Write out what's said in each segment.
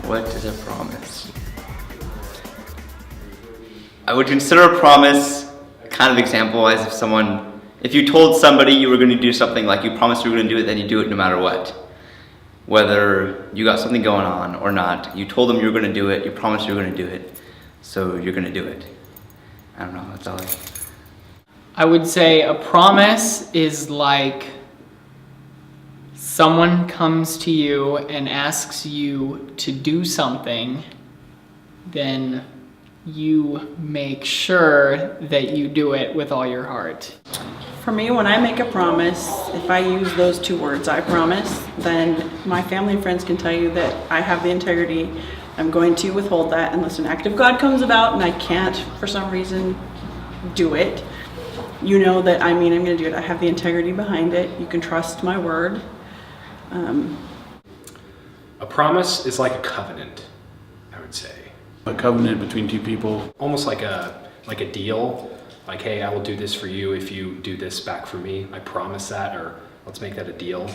What is a promise? I would consider a promise kind of example as if you told somebody you were going to do something, like you promised you were going to do it, then you do it no matter what. Whether you got something going on or not, you told them you were going to do it, you promised you were going to do it, so you're going to do it. I don't know, that's all I would say a promise is like someone comes to you and asks you to do something, then you make sure that you do it with all your heart. For me, when I make a promise, if I use those two words, I promise, then my family and friends can tell you that I have the integrity. I'm going to withhold that unless an act of God comes about and I can't, for some reason, do it. You know that I'm going to do it. I have the integrity behind it. You can trust my word. A promise is like a covenant, I would say. A covenant between two people. Almost like a deal. Like, hey, I will do this for you if you do this back for me. I promise that, or let's make that a deal.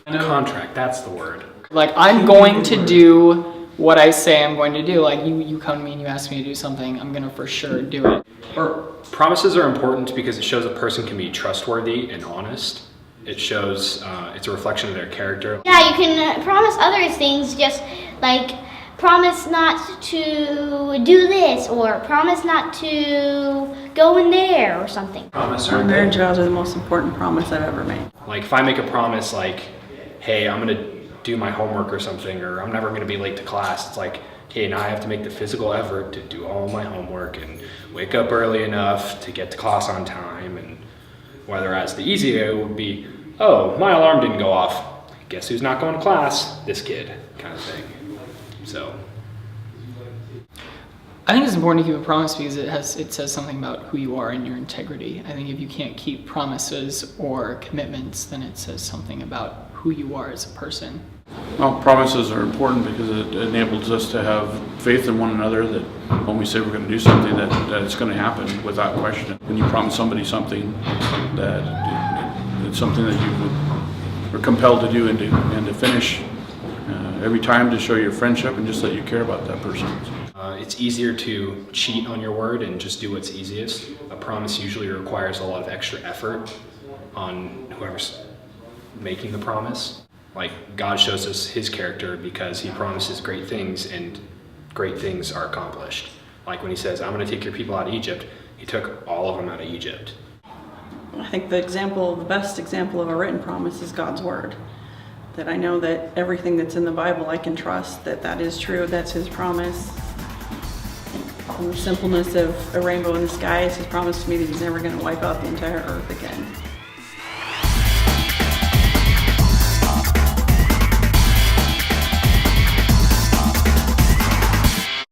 Contract, that's the word. Like, I'm going to do what I say I'm going to do. Like, you come to me and you ask me to do something, I'm gonna for sure do it. Or promises are important because it shows a person can be trustworthy and honest. It shows, it's a reflection of their character. Yeah, you can promise other things, just like promise not to do this, or promise not to go in there, or something. My marriage vows are the most important promise I've ever made. Like, if I make a promise like, hey, I'm gonna do my homework or something, or I'm never gonna be late to class, it's like, okay, now I have to make the physical effort to do all my homework and wake up early enough to get to class on time. And whereas the easy way would be, oh, my alarm didn't go off. Guess who's not going to class? This kid, kind of thing. So I think it's important to keep a promise because it says something about who you are and your integrity. I think if you can't keep promises or commitments, then it says something about who you are as a person. Well, promises are important because it enables us to have faith in one another that when we say we're going to do something, that it's going to happen without question. When you promise somebody something, that it's something that you are compelled to do and to finish every time, to show your friendship and just that you care about that person. it's easier to cheat on your word and just do what's easiest. A promise usually requires a lot of extra effort on whoever's making the promise. Like, God shows us his character because he promises great things and great things are accomplished. Like when he says, I'm going to take your people out of Egypt, he took all of them out of Egypt. I think the best example of a written promise is God's word. That I know that everything that's in the Bible I can trust that is true, that's his promise. And the simpleness of a rainbow in the sky is his promise to me that he's never going to wipe out the entire earth again.